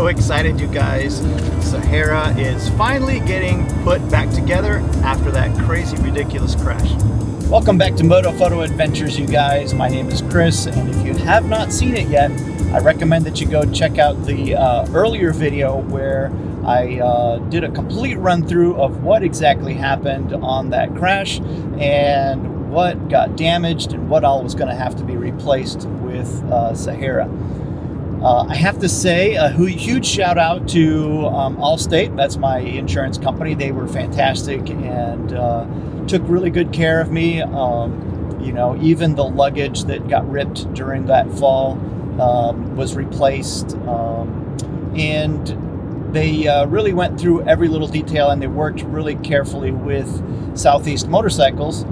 so excited, you guys. Sahara is finally getting put back together after that crazy, ridiculous crash. Welcome back to Moto Photo Adventures, you guys. My name is Chris, and if you have not seen it yet, I recommend that you go check out the earlier video where I did a complete run through of what exactly happened on that crash and what got damaged and what all was going to have to be replaced with Sahara. I have to say a huge shout out to Allstate. That's my insurance company. They were fantastic and took really good care of me. You know, even the luggage that got ripped during that fall was replaced. And they really went through every little detail, and they worked really carefully with Southeast Motorcycles.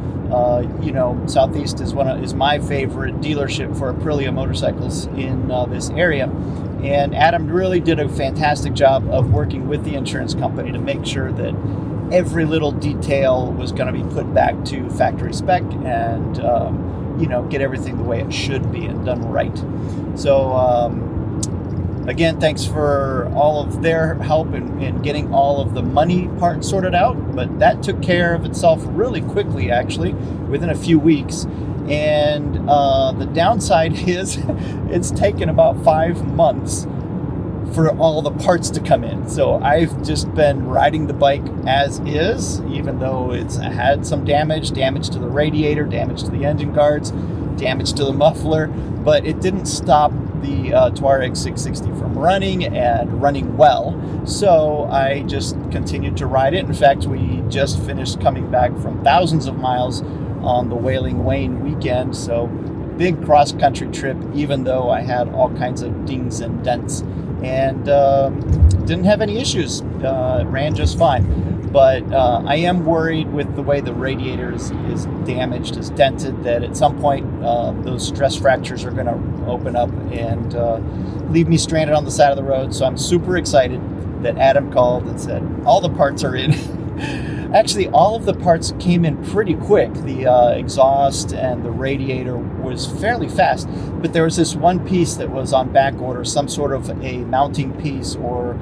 You know, Southeast is my favorite dealership for Aprilia motorcycles in this area, and Adam really did a fantastic job of working with the insurance company to make sure that every little detail was going to be put back to factory spec and you know, get everything the way it should be and done right. So again, thanks for all of their help in getting all of the money part sorted out, but that took care of itself really quickly, actually, within a few weeks. And the downside is it's taken about 5 months for all the parts to come in. So I've just been riding the bike as is, even though it's had some damage to the radiator, damage to the engine guards, damage to the muffler, but it didn't stop the Tuareg 660 from running and running well. So I just continued to ride it. In fact, we just finished coming back from thousands of miles on the Wailing Wayne weekend. So big cross-country trip, even though I had all kinds of dings and dents, and didn't have any issues. It ran just fine. But I am worried with the way the radiator is damaged, is dented, that at some point those stress fractures are going to open up and leave me stranded on the side of the road. So I'm super excited that Adam called and said all the parts are in. Actually, all of the parts came in pretty quick. The exhaust and the radiator was fairly fast, but there was this one piece that was on back order, some sort of a mounting piece or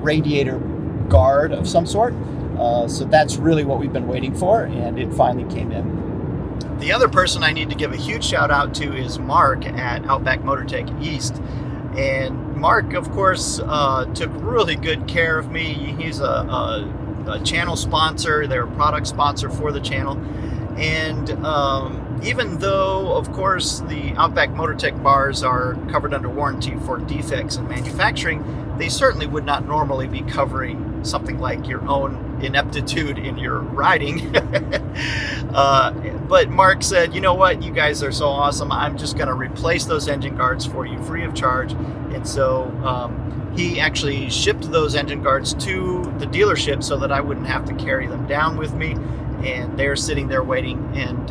radiator guard of some sort. So that's really what we've been waiting for, and it finally came in. The other person I need to give a huge shout out to is Mark at Outback Motortek East. And Mark, of course, took really good care of me. He's a channel sponsor. They're a product sponsor for the channel. And even though, of course, the Outback Motortek bars are covered under warranty for defects in manufacturing, they certainly would not normally be covering something like your own ineptitude in your riding. But Mark said, you know what, you guys are so awesome, I'm just going to replace those engine guards for you free of charge. And so he actually shipped those engine guards to the dealership so that I wouldn't have to carry them down with me. And they're sitting there waiting, and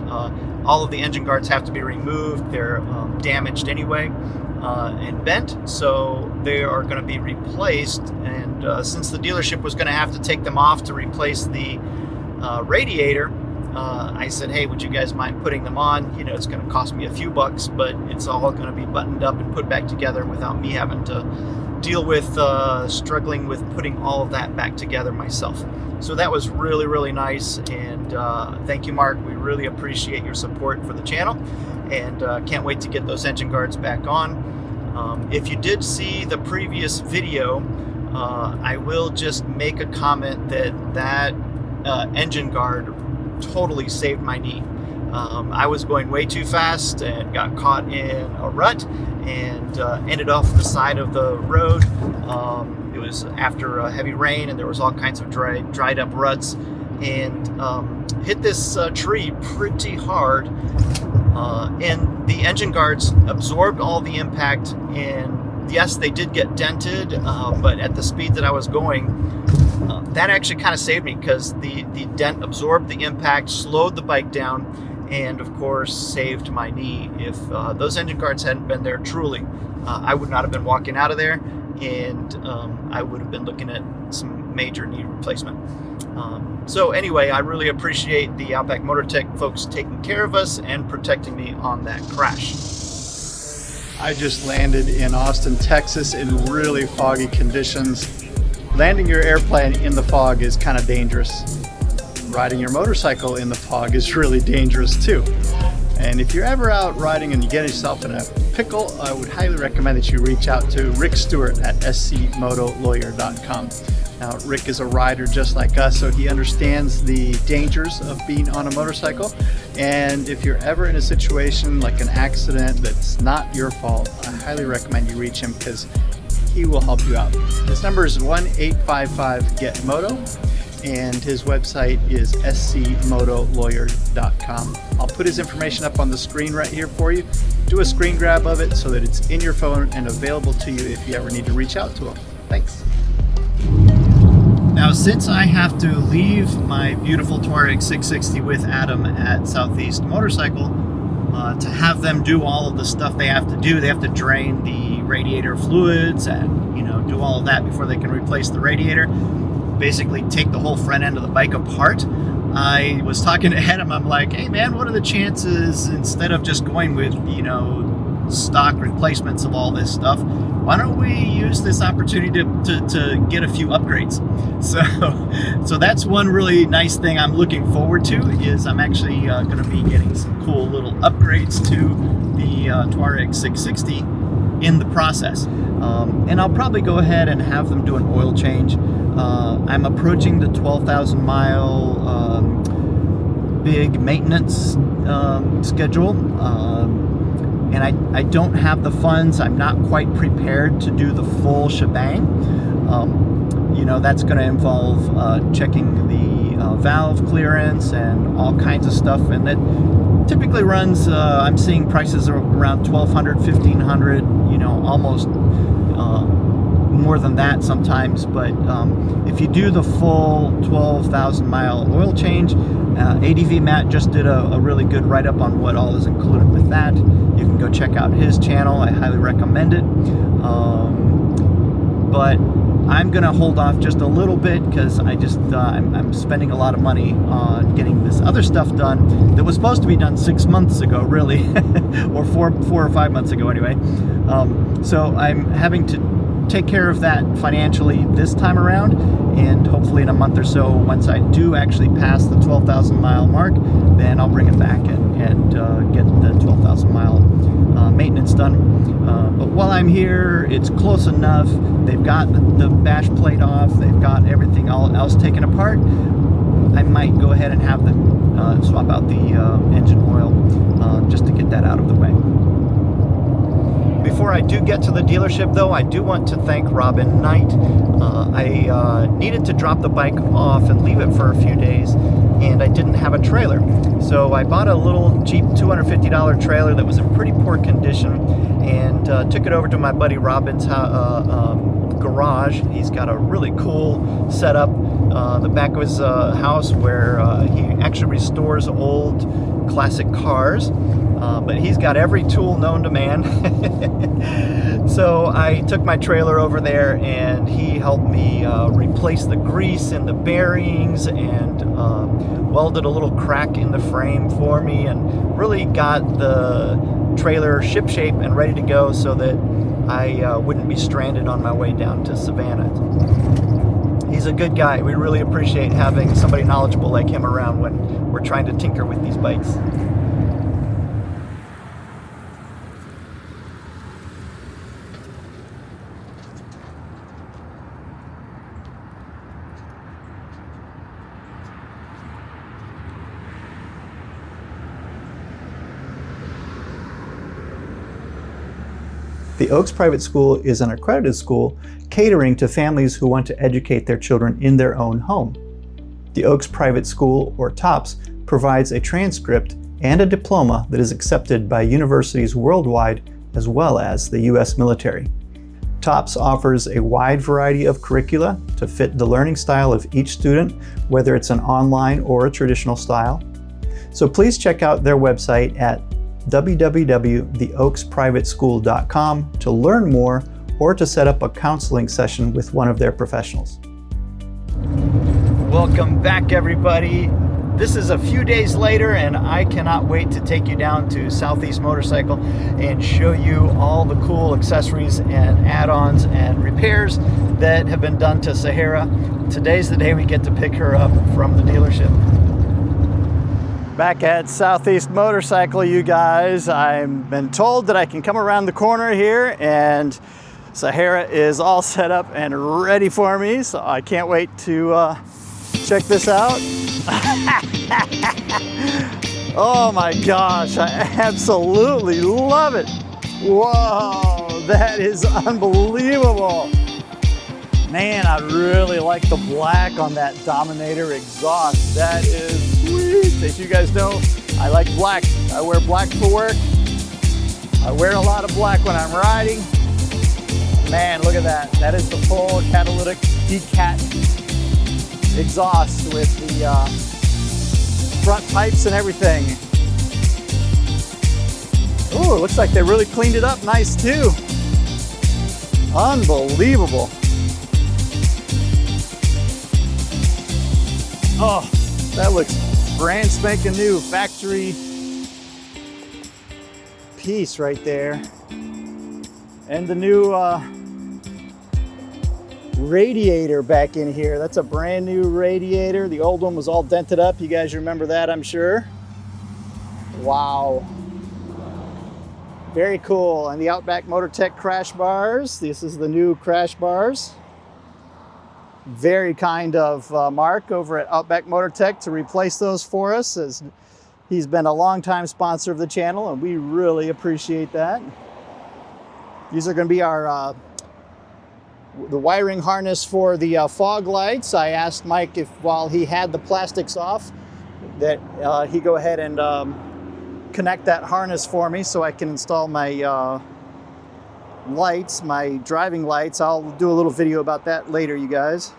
all of the engine guards have to be removed. They're damaged anyway and bent, so they are going to be replaced. And since the dealership was going to have to take them off to replace the radiator, I said, hey, would you guys mind putting them on? You know, it's going to cost me a few bucks, but it's all going to be buttoned up and put back together without me having to deal with struggling with putting all of that back together myself. So that was really, really nice, and thank you, Mark. We really appreciate your support for the channel, and can't wait to get those engine guards back on. If you did see the previous video, I will just make a comment that engine guard totally saved my knee. I was going way too fast and got caught in a rut and ended off the side of the road. It was after a heavy rain, and there was all kinds of dried up ruts, and hit this tree pretty hard, and the engine guards absorbed all the impact, and yes, they did get dented, but at the speed that I was going, that actually kind of saved me, because the dent absorbed the impact, slowed the bike down, and of course saved my knee. If those engine guards hadn't been there, truly, I would not have been walking out of there, and I would have been looking at some major knee replacement. So anyway, I really appreciate the Outback Motortek folks taking care of us and protecting me on that crash. I just landed in Austin, Texas in really foggy conditions. Landing your airplane in the fog is kind of dangerous. Riding your motorcycle in the fog is really dangerous too. And if you're ever out riding and you get yourself in a pickle, I would highly recommend that you reach out to Rick Stewart at scmotolawyer.com. Now, Rick is a rider just like us, so he understands the dangers of being on a motorcycle. And if you're ever in a situation like an accident that's not your fault, I highly recommend you reach him because he will help you out. His number is 1-855-GET-MOTO, and his website is scmotolawyer.com. I'll put his information up on the screen right here for you. Do a screen grab of it so that it's in your phone and available to you if you ever need to reach out to him. Thanks. Now, since I have to leave my beautiful Tuareg 660 with Adam at Southeast Motorcycle, to have them do all of the stuff they have to do, they have to drain the radiator fluids and, do all of that before they can replace the radiator. Basically take the whole front end of the bike apart. I was talking to Adam, I'm like, hey man, what are the chances, instead of just going with, stock replacements of all this stuff, why don't we use this opportunity to get a few upgrades? So that's one really nice thing I'm looking forward to, is I'm actually going to be getting some cool little upgrades to the Tuareg 660 in the process. And I'll probably go ahead and have them do an oil change. I'm approaching the 12,000 mile big maintenance schedule. And I don't have the funds. I'm not quite prepared to do the full shebang. That's going to involve checking the valve clearance and all kinds of stuff. And it typically runs, I'm seeing prices around $1,200, $1,500, almost more than that sometimes. But if you do the full 12,000 mile oil change, ADV Matt just did a really good write-up on what all is included with that. You can go check out his channel. I highly recommend it. But I'm gonna hold off just a little bit because I'm spending a lot of money on getting this other stuff done that was supposed to be done 6 months ago, really, or four or 5 months ago anyway. So I'm having to take care of that financially this time around, and hopefully in a month or so, once I do actually pass the 12,000 mile mark, then I'll bring it back and get the 12,000 mile maintenance done. But while I'm here, it's close enough. They've got the bash plate off, they've got everything else taken apart. I might go ahead and have them swap out the engine oil just to get that out of the way. Before I do get to the dealership, though, I do want to thank Robin Knight. I needed to drop the bike off and leave it for a few days, and I didn't have a trailer. So I bought a little cheap $250 trailer that was in pretty poor condition, and took it over to my buddy Robin's garage. He's got a really cool setup, the back of his house, where he actually restores old classic cars. But he's got every tool known to man. So I took my trailer over there, and he helped me replace the grease in the bearings, and welded a little crack in the frame for me, and really got the trailer shipshape and ready to go so that I wouldn't be stranded on my way down to Savannah. He's a good guy. We really appreciate having somebody knowledgeable like him around when we're trying to tinker with these bikes. The Oaks Private School is an accredited school catering to families who want to educate their children in their own home. The Oaks Private School, or TOPS, provides a transcript and a diploma that is accepted by universities worldwide as well as the U.S. military. TOPS offers a wide variety of curricula to fit the learning style of each student, whether it's an online or a traditional style. So please check out their website at www.theoaksprivateschool.com to learn more or to set up a counseling session with one of their professionals. Welcome back, everybody. This is a few days later, and I cannot wait to take you down to Southeast Motorcycle and show you all the cool accessories and add-ons and repairs that have been done to Sahara. Today's the day we get to pick her up from the dealership. Back at Southeast Motorcycle, you guys, I've been told that I can come around the corner here, and Sahara is all set up and ready for me, so I can't wait to check this out. Oh my gosh, I absolutely love it. Whoa, that is unbelievable. Man, I really like the black on that Dominator exhaust. That is sweet. As you guys know, I like black. I wear black for work. I wear a lot of black when I'm riding. Man, look at that. That is the full catalytic decat exhaust with the front pipes and everything. Ooh, it looks like they really cleaned it up nice too. Unbelievable. Oh, that looks brand spanking new, factory piece right there. And the new radiator back in here. That's a brand new radiator. The old one was all dented up. You guys remember that, I'm sure. Wow. Very cool. And the Outback Motortek crash bars. This is the new crash bars. Very kind of Mark over at Outback Motortek to replace those for us, as he's been a longtime sponsor of the channel, and we really appreciate that. These are going to be our the wiring harness for the fog lights. I asked Mike if, while he had the plastics off, that he go ahead and connect that harness for me so I can install my lights, my driving lights. I'll do a little video about that later, you guys.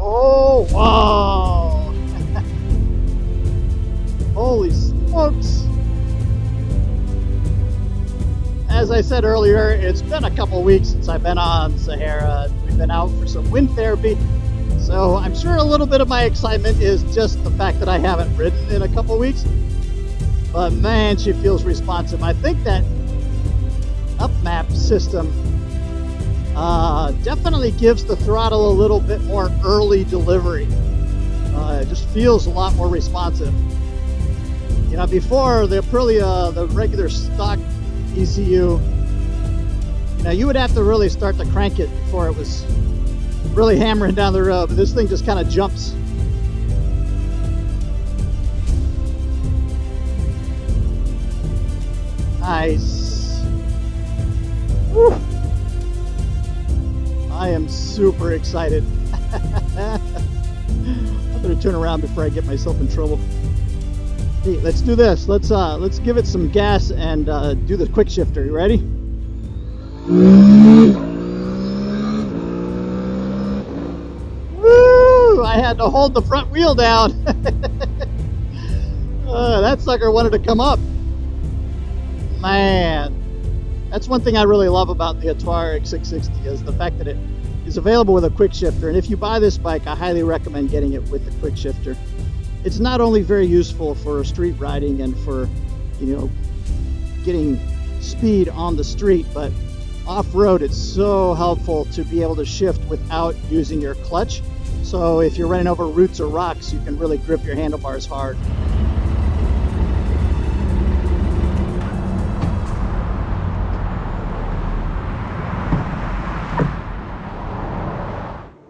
Oh, wow. Holy smokes. As I said earlier, it's been a couple weeks since I've been on Sahara. We've been out for some wind therapy. So I'm sure a little bit of my excitement is just the fact that I haven't ridden in a couple weeks. But man, she feels responsive. I think that upmap system definitely gives the throttle a little bit more early delivery. It just feels a lot more responsive. You know, before the Aprilia, the regular stock ECU, you know, you would have to really start to crank it before it was really hammering down the road, but this thing just kind of jumps. Nice. Woo. I am super excited. I better turn around before I get myself in trouble. Hey, let's do this. Let's give it some gas and do the quick shifter. You ready? Woo! I had to hold the front wheel down. That sucker wanted to come up. Man, that's one thing I really love about the Tuareg 660 is the fact that it is available with a quick shifter. And if you buy this bike, I highly recommend getting it with the quick shifter. It's not only very useful for street riding and for, you know, getting speed on the street, but off-road it's so helpful to be able to shift without using your clutch. So if you're running over roots or rocks, you can really grip your handlebars hard.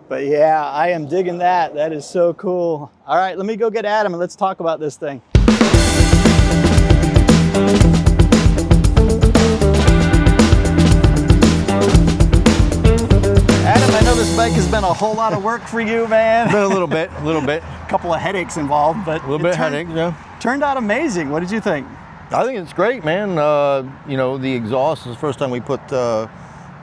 But yeah, I am digging that. That is so cool. All right, let me go get Adam and let's talk about this thing. Adam, I know this bike has been a whole lot of work for you, man. Been a little bit. A couple of headaches involved, but a little bit headache, yeah. Turned out amazing. What did you think? I think it's great, man. You know, the exhaust is the first time we put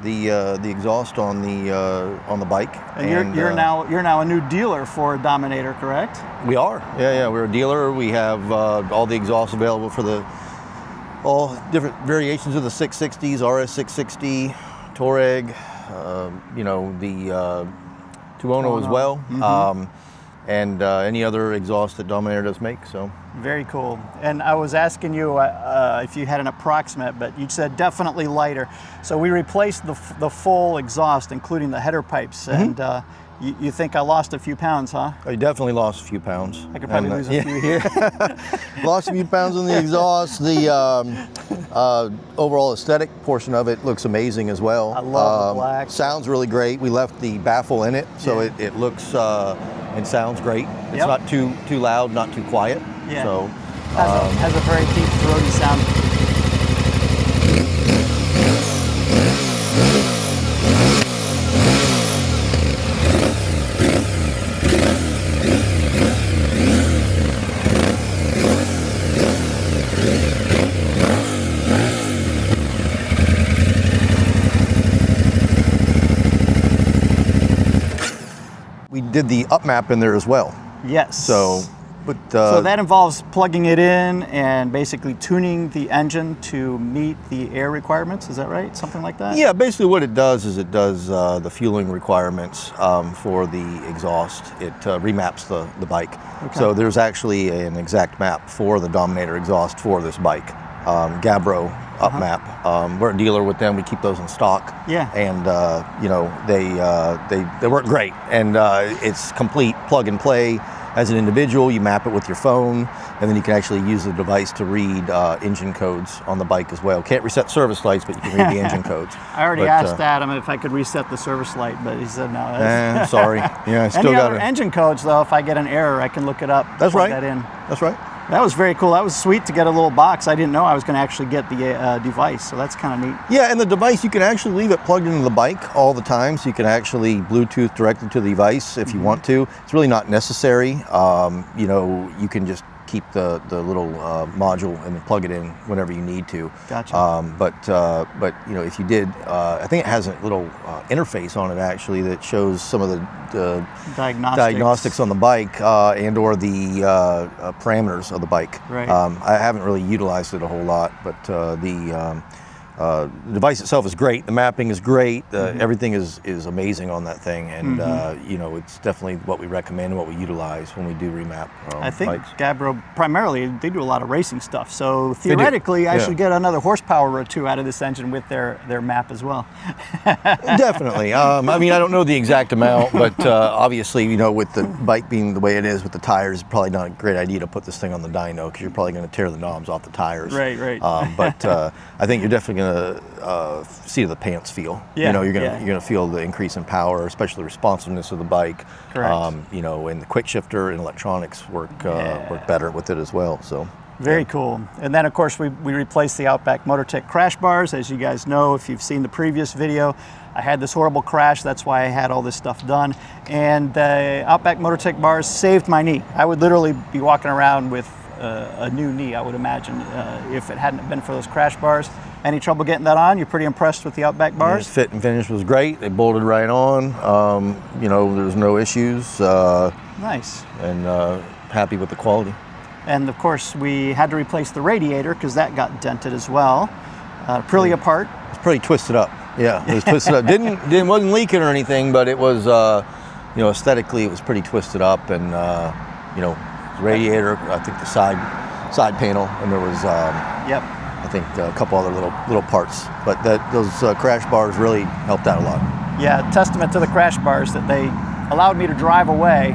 the exhaust on the bike. And you're now a new dealer for Dominator, correct? We are. Yeah. We're a dealer. We have all the exhausts available for all different variations of the 660s, RS660, Tuareg, the Tuono as well, and any other exhaust that Dominator does make. So very cool. And I was asking you if you had an approximate, but you said definitely lighter. So we replaced the full exhaust, including the header pipes, and you think I lost a few pounds, huh? I definitely lost a few pounds. I could probably lose a few here. Lost a few pounds on the exhaust. The overall aesthetic portion of it looks amazing as well. I love the black. Sounds really great. We left the baffle in it, so it looks and sounds great. It's not too loud, not too quiet. Yeah. So has a very deep, throaty sound. we did the up map in there as well. Yes. So that involves plugging it in and basically tuning the engine to meet the air requirements. Is that right? Something like that? Yeah, basically what it does is it does the fueling requirements for the exhaust. It remaps the bike. Okay. So there's actually an exact map for the Dominator exhaust for this bike. Gabbro up map. We're a dealer with them. We keep those in stock. Yeah. And they work great. And it's complete plug and play. As an individual, you map it with your phone, and then you can actually use the device to read engine codes on the bike as well. Can't reset service lights, but you can read the engine codes. I already asked Adam if I could reset the service light, but he said no. Sorry. Yeah, I still Any got other engine codes, though, if I get an error, I can look it up. That's right. That in. That's right. That was very cool. That was sweet to get a little box. I didn't know I was going to actually get the device, so that's kind of neat. Yeah, and the device, you can actually leave it plugged into the bike all the time, so you can actually Bluetooth directly to the device if you want to. It's really not necessary. You can just keep the little module and then plug it in whenever you need to. Gotcha. But if you did, I think it has a little interface on it actually that shows some of the diagnostics on the bike and or the parameters of the bike. Right. I haven't really utilized it a whole lot, but the device itself is great. The mapping is great. Everything is amazing on that thing, and it's definitely what we recommend and what we utilize when we do remap. I think bikes. Gabbro primarily they do a lot of racing stuff, so theoretically I should get another horsepower or two out of this engine with their map as well. Definitely. I don't know the exact amount, but obviously, with the bike being the way it is with the tires, it's probably not a great idea to put this thing on the dyno because you're probably going to tear the knobs off the tires. Right. But I think you're definitely going to seat of the pants feel. Yeah, you're going to feel the increase in power, especially the responsiveness of the bike. Correct. And the quick shifter and electronics work better with it as well. So. Very cool. And then, of course, we replaced the Outback Motortek crash bars. As you guys know, if you've seen the previous video, I had this horrible crash. That's why I had all this stuff done. And the Outback Motortek bars saved my knee. I would literally be walking around with a new knee, I would imagine, if it hadn't been for those crash bars. Any trouble getting that on? You're pretty impressed with the Outback bars? The fit and finish was great. They bolted right on. There's no issues. Nice. And happy with the quality. And of course, we had to replace the radiator because that got dented as well. Aprilia part. It's pretty twisted up. Yeah, it was twisted up. Wasn't leaking or anything, but it was, aesthetically, it was pretty twisted up. And radiator, I think the side panel, and there was, I think a couple other little parts. But those crash bars really helped out a lot. Yeah, testament to the crash bars that they allowed me to drive away,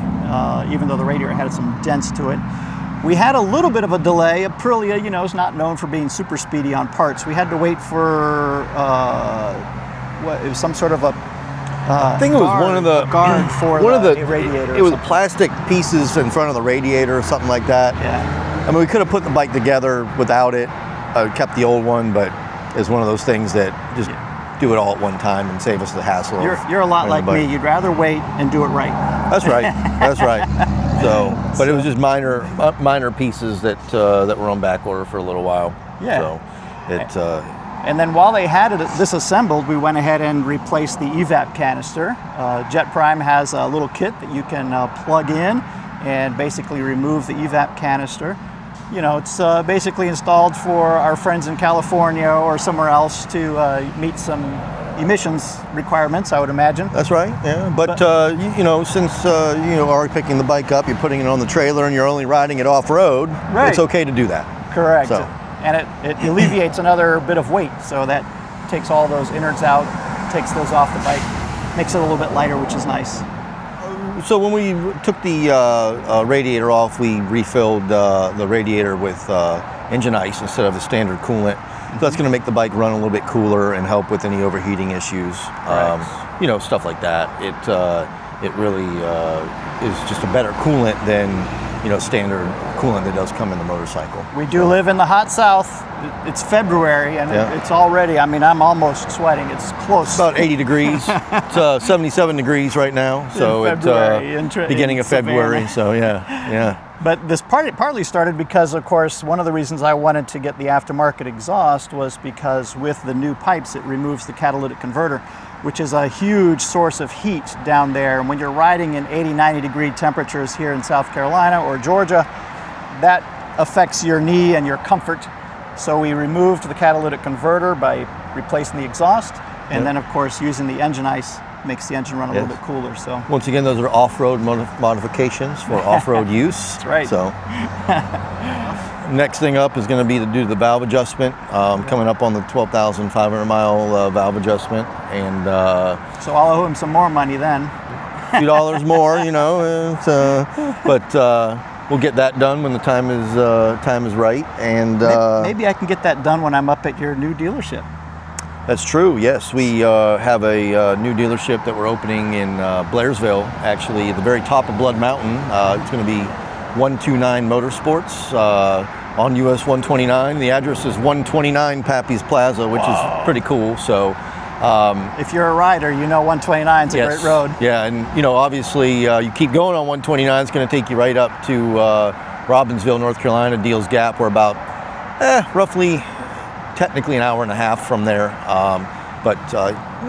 even though the radiator had some dents to it. We had a little bit of a delay. Aprilia, is not known for being super speedy on parts. We had to wait for it was some sort of a I think it was one of the guard for the radiator. It was plastic pieces in front of the radiator or something like that. Yeah. We could have put the bike together without it. Kept the old one, but it's one of those things that just do it all at one time and save us the hassle. You're a lot like me. You'd rather wait and do it right. That's right. That's right. But it was just minor pieces that were on back order for a little while. Yeah. So And then while they had it disassembled, we went ahead and replaced the evap canister. Jet Prime has a little kit that you can plug in and basically remove the evap canister. You know, it's basically installed for our friends in California or somewhere else to meet some emissions requirements, I would imagine. That's right, yeah. But you know, since you know, already picking the bike up, you're putting it on the trailer and you're only riding it off-road, right. It's okay to do that. Correct. So. And it alleviates another bit of weight, so that takes all those innards out, takes those off the bike, makes it a little bit lighter, which is nice. So when we took the radiator off, we refilled the radiator with engine ice instead of the standard coolant. So that's going to make the bike run a little bit cooler and help with any overheating issues, right. You know, stuff like that. It really is just a better coolant than, you know, standard coolant that does come in the motorcycle. We do live in the hot South. It's February and it's already, I mean, I'm almost sweating. It's close. It's about 80 degrees. It's 77 degrees right now. So it's beginning of February. So yeah. But this partly started because, of course, one of the reasons I wanted to get the aftermarket exhaust was because with the new pipes, it removes the catalytic converter, which is a huge source of heat down there. And when you're riding in 80, 90 degree temperatures here in South Carolina or Georgia, that affects your knee and your comfort. So we removed the catalytic converter by replacing the exhaust. And then, of course, using the engine ice makes the engine run a little bit cooler. So once again, those are off-road modifications for off-road use. That's right. So next thing up is going to be to do the valve adjustment. Coming up on the 12,500 mile valve adjustment, and so I'll owe him some more money then. A few dollars more, you know. But we'll get that done when the time is right. And maybe I can get that done when I'm up at your new dealership. That's true, yes. We have a new dealership that we're opening in Blairsville, actually at the very top of Blood Mountain. It's going to be 129 Motorsports on US 129. The address is 129 Pappy's Plaza, which is pretty cool. So, if you're a rider, you know 129 is a great road. Yeah, and you know, obviously you keep going on 129, it's going to take you right up to Robbinsville, North Carolina, Deals Gap. We're about roughly technically an hour and a half from there, but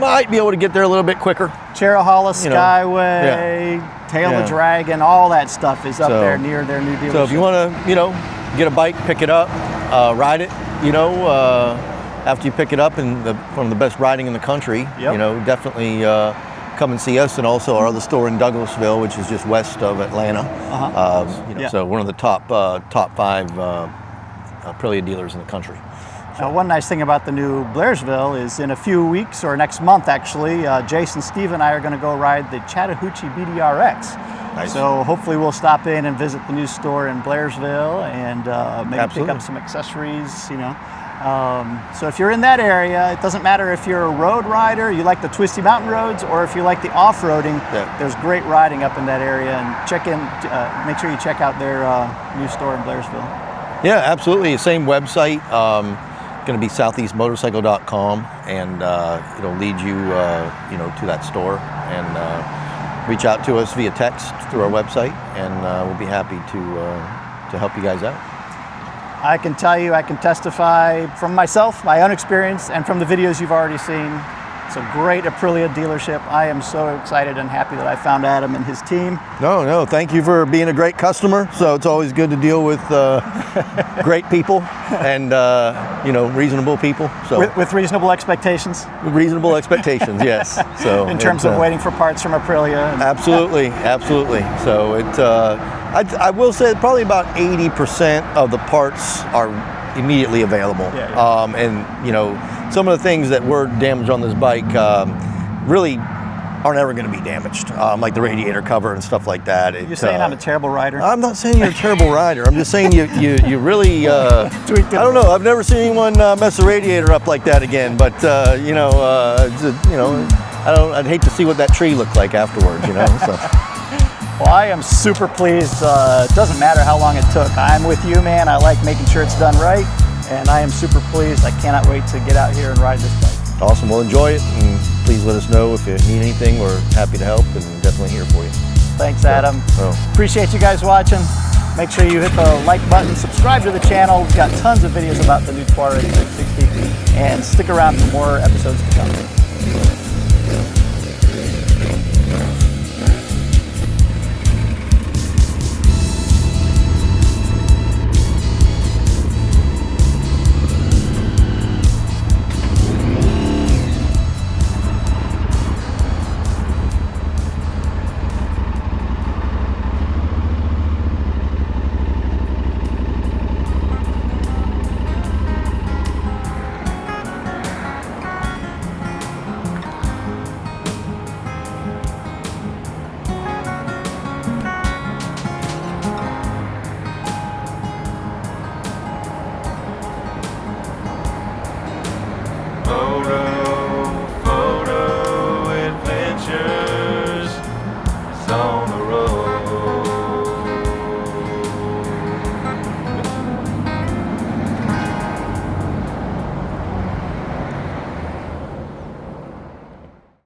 might be able to get there a little bit quicker. Cherahalla Skyway, Tail of Dragon, all that stuff is up there near their new dealership. So if you want to, you know, get a bike, pick it up, ride it, you know, after you pick it up, and one of the best riding in the country, you know, definitely come and see us, and also our other store in Douglasville, which is just west of Atlanta. You know, so one of the top 5 Aprilia dealers in the country. Now, one nice thing about the new Blairsville is in a few weeks, or next month actually, Jason, Steve, and I are going to go ride the Chattahoochee BDRX. Nice. So hopefully we'll stop in and visit the new store in Blairsville and maybe pick up some accessories, you know. So if you're in that area, it doesn't matter if you're a road rider, you like the twisty mountain roads, or if you like the off-roading, there's great riding up in that area. And make sure you check out their new store in Blairsville. Yeah, absolutely. Same website. Going to be southeastmotorcycle.com, and it'll lead you, you know, to that store, and reach out to us via text through our website, and we'll be happy to help you guys out. I can tell you, I can testify from myself, my own experience, and from the videos you've already seen. It's a great Aprilia dealership. I am so excited and happy that I found Adam and his team. No, thank you for being a great customer. So it's always good to deal with great people and, you know, reasonable people. So with reasonable expectations? Reasonable expectations, yes. So in terms of waiting for parts from Aprilia? Absolutely. So I will say probably about 80% of the parts are immediately available. And, you know, some of the things that were damaged on this bike really aren't ever going to be damaged, like the radiator cover and stuff like that. You're saying I'm a terrible rider? I'm not saying you're a terrible rider. I'm just saying you really, I don't know, I've never seen anyone mess a radiator up like that again, but, you know, I'd hate to see what that tree looked like afterwards, you know. So. Well, I am super pleased. It doesn't matter how long it took. I'm with you, man. I like making sure it's done right, and I am super pleased. I cannot wait to get out here and ride this bike. Awesome. Well, enjoy it, and please let us know if you need anything. We're happy to help, and definitely here for you. Thanks, Adam. Appreciate you guys watching. Make sure you hit the like button, subscribe to the channel. We've got tons of videos about the new Tuareg 660, and stick around for more episodes to come.